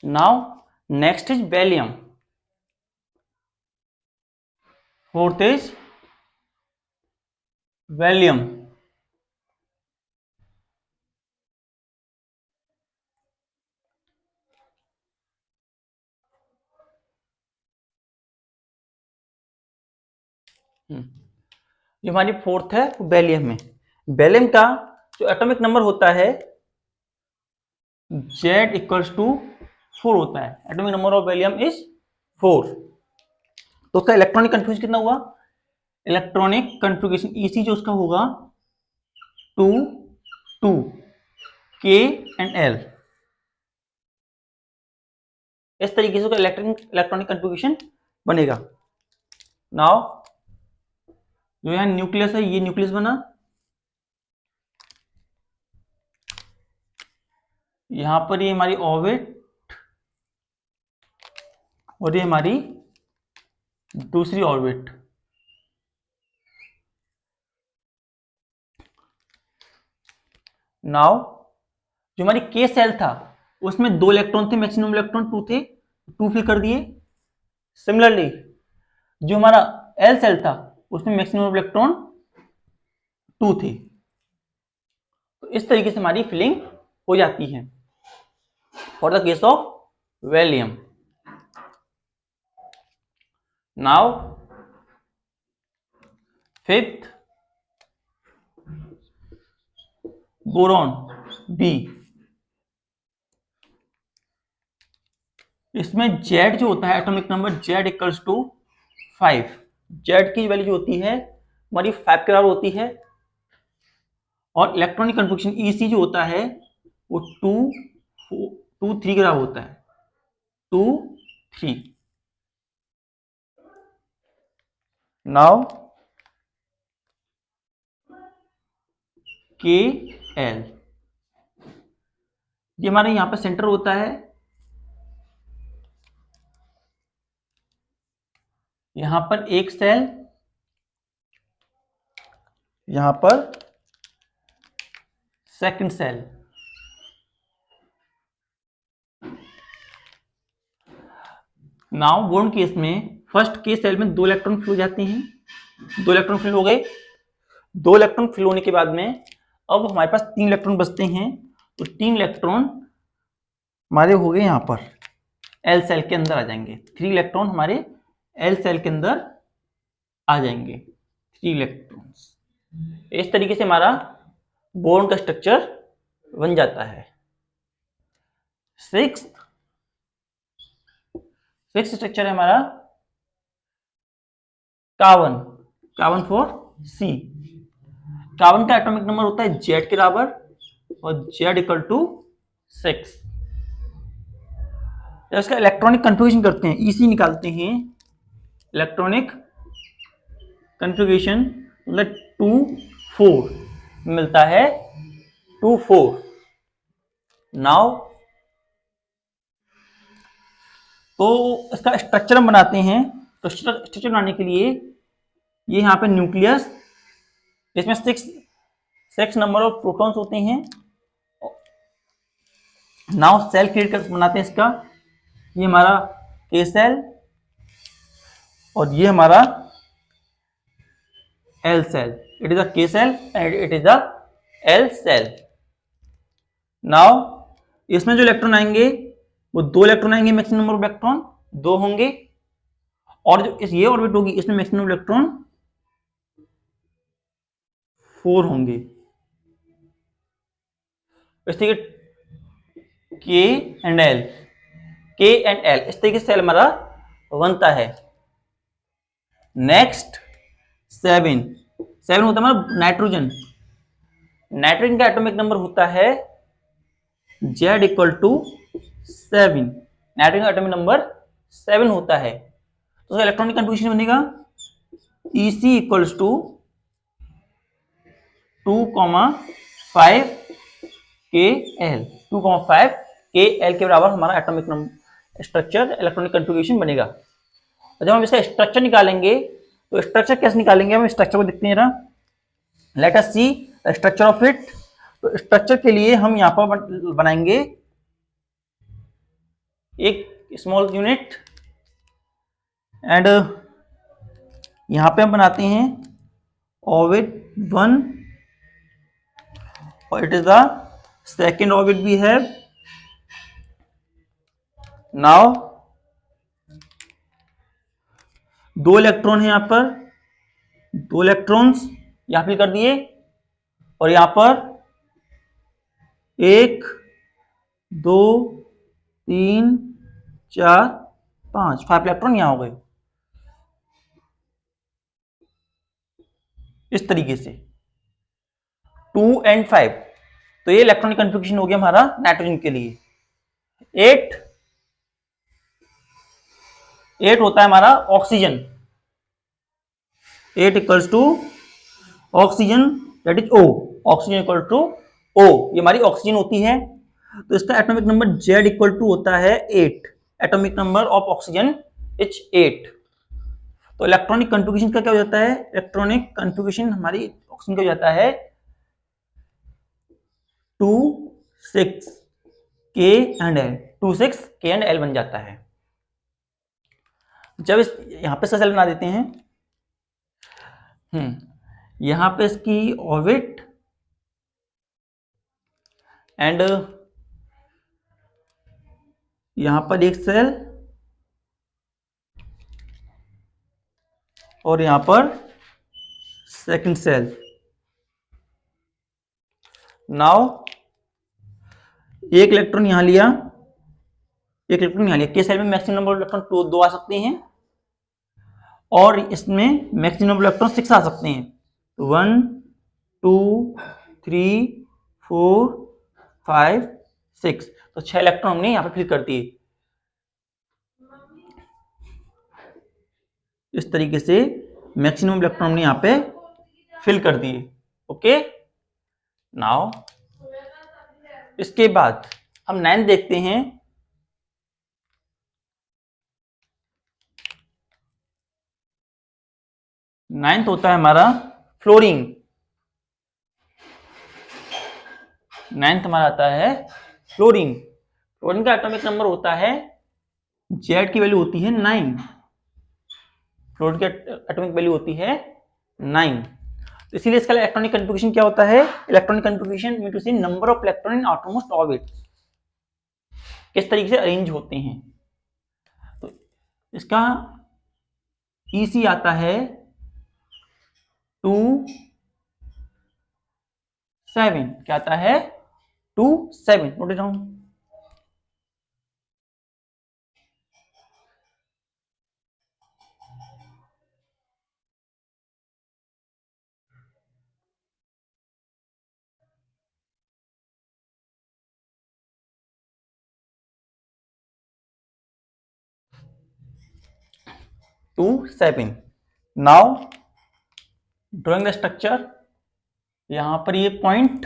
Now next is Valium, fourth is Valium. जो हमारी fourth है वो वैलियम में। वैलियम का जो एटॉमिक नंबर होता है Z इक्वल्स टू 4 होता है। Atomic number of Valium is 4। तो उसका इलेक्ट्रॉनिक कन्फ्यूजन कितना हुआ? इलेक्ट्रॉनिक कन्फिग्रेशन EC जो उसका होगा 2 2 K एंड L। इस तरीके से उसका इलेक्ट्रॉनिक कन्फिग्रेशन बनेगा। नाउ जो यहाँ न्यूक्लियस है, ये न्यूक्लियस बना, यहां पर ये हमारी ऑर्बिट और ये हमारी दूसरी ऑर्बिट। नाउ जो हमारी के सेल था उसमें 2 इलेक्ट्रॉन थे, मैक्सिमम इलेक्ट्रॉन 2 थे, 2 फिल कर दिए। सिमिलरली जो हमारा एल सेल था उसमें मैक्सिमम इलेक्ट्रॉन 2 थे। तो इस तरीके से हमारी फिलिंग हो जाती है for the case of valium. Now fifth boron B. इसमें Z जो होता है atomic number Z equals to 5। Z की वैल्यू जो होती है हमारी 5 के बराबर होती है और इलेक्ट्रॉनिक कन्फिग्रेशन EC जो होता है वो 2 3 के बराबर होता है। 2 3। नाउ KL ये हमारे यहां पर सेंटर होता है, यहां पर एक सेल, यहां पर second cell. Now boron case में फर्स्ट के सेल में 2 इलेक्ट्रॉन फिल हो जाते हैं। 2 इलेक्ट्रॉन फिल हो गए। 2 इलेक्ट्रॉन फिल होने के बाद में अब हमारे पास 3 इलेक्ट्रॉन बचते हैं। तो 3 इलेक्ट्रॉन हमारे हो गए यहां पर एल सेल के अंदर आ जाएंगे। 3 इलेक्ट्रॉन हमारे एल सेल के अंदर आ जाएंगे। 3 इलेक्ट्रॉन्स। इस तरीके से हमारा बोर्न का स्ट्रक्चर बन जाता है। सिक्स स्ट्रक्चर है हमारा carbon. Carbon for C। Carbon का एटॉमिक नंबर होता है Z के बराबर और Z इक्वल टू 6। जब इसका इलेक्ट्रॉनिक कन्फिग्रेशन करते हैं, EC निकालते हैं, इलेक्ट्रॉनिक कन्फिग्रेशन मतलब 2 4 मिलता है 2 4। नाउ तो इसका स्ट्रक्चर हम बनाते हैं। तो स्ट्रक्चर बनाने के लिए ये यहाँ पे न्यूक्लियस जिसमें 6 नंबर ऑफ प्रोटॉन्स होते हैं। नाउ सेल क्रिएट कर बनाते हैं इसका। ये हमारा के सेल और ये हमारा L cell. It is a K cell and it is a L cell. Now इसमें जो इलेक्ट्रॉन आएंगे वो 2 इलेक्ट्रॉन आएंगे, मैक्सिमम नंबर ऑफ इलेक्ट्रॉन 2 होंगे। और जो ये ऑर्बिट होगी इसमें मैक्सिमम इलेक्ट्रॉन 4 होंगे। इस तरीके के एंड एल, के एंड एल, इस तरीके से सेल हमारा बनता है। नेक्स्ट 7 होता है हमारा नाइट्रोजन। नाइट्रोजन का एटॉमिक नंबर होता है Z इक्वल टू 7। नाइट्रोजन का एटॉमिक नंबर 7 होता है। तो इलेक्ट्रॉनिक कन्फिग्रेशन बनेगा EC equals to 2,5 KL। 2,5 KL के बराबर हमारा atomic number structure electronic configuration बनेगा। और जब हम इसका स्ट्रक्चर निकालेंगे तो स्ट्रक्चर कैसे निकालेंगे, हम स्ट्रक्चर को देखते हैं ना। Let us see structure of it. तो स्ट्रक्चर के लिए हम यहां पर बनाएंगे एक स्मॉल यूनिट, एंड यहां पे हम बनाते हैं ऑर्बिट 1 और it is the second orbit we have. Now 2 electron है यहां पर, 2 इलेक्ट्रॉन्स यहां फिल कर दिए, और यहां पर 1 2 3 4 5 इलेक्ट्रॉन यहां हो गए इस तरीके से 2 और 5। तो ये इलेक्ट्रॉनिक कन्फिग्रेशन हो गया हमारा नाइट्रोजन के लिए। 8 होता है हमारा oxygen, 8 equals to oxygen, that is O, oxygen equal to O, ये हमारी ऑक्सीजन होती है। तो इसका atomic number Z equal to होता है 8, atomic number of oxygen is 8। तो इलेक्ट्रॉनिक कन्फिग्रेशन का क्या हो जाता है, इलेक्ट्रॉनिक कन्फिग्रेशन हमारी ऑक्सीजन का हो जाता है 2 6 K and L, 2 6 K and L बन जाता है। जब इस यहां पे सेल बना देते हैं, यहां पे इसकी ऑर्बिट एंड यहां पर एक सेल और यहां पर सेकंड सेल। नाउ एक इलेक्ट्रॉन यहां लिया, एक इलेक्ट्रॉन यहां लिया, के सेल में मैक्सिमम नंबर इलेक्ट्रॉन 2 आ सकते हैं और इसमें मैक्सिमम नंबर इलेक्ट्रॉन 6 आ सकते हैं। 1 2 3 4 5 6, तो 6 इलेक्ट्रॉन हमने यहां पे फिल कर दिए। इस तरीके से मैक्सिमम इलेक्ट्रॉन हमने यहां पे फिल कर दिए। ओके, नाउ इसके बाद हम 9 देखते हैं। 9th होता है हमारा फ्लोरीन। 9th हमारा आता है फ्लोरीन। फ्लोरीन का एटॉमिक नंबर होता है, जेड की वैल्यू होती है 9, फ्लोरीन की एटॉमिक वैल्यू होती है 9। तो इसीलिए इसका इलेक्ट्रॉनिक कन्फिग्रेशन क्या होता है, इलेक्ट्रॉनिक कन्फिग्रेशन मीन टू से number of electron in outermost orbit, किस तरीके से अरेंज होते हैं। तो इसका ईसी आता है 2 7, क्या आता है 2 7, note down. 2 7। Now drawing the structure, यहां पर ये पॉइंट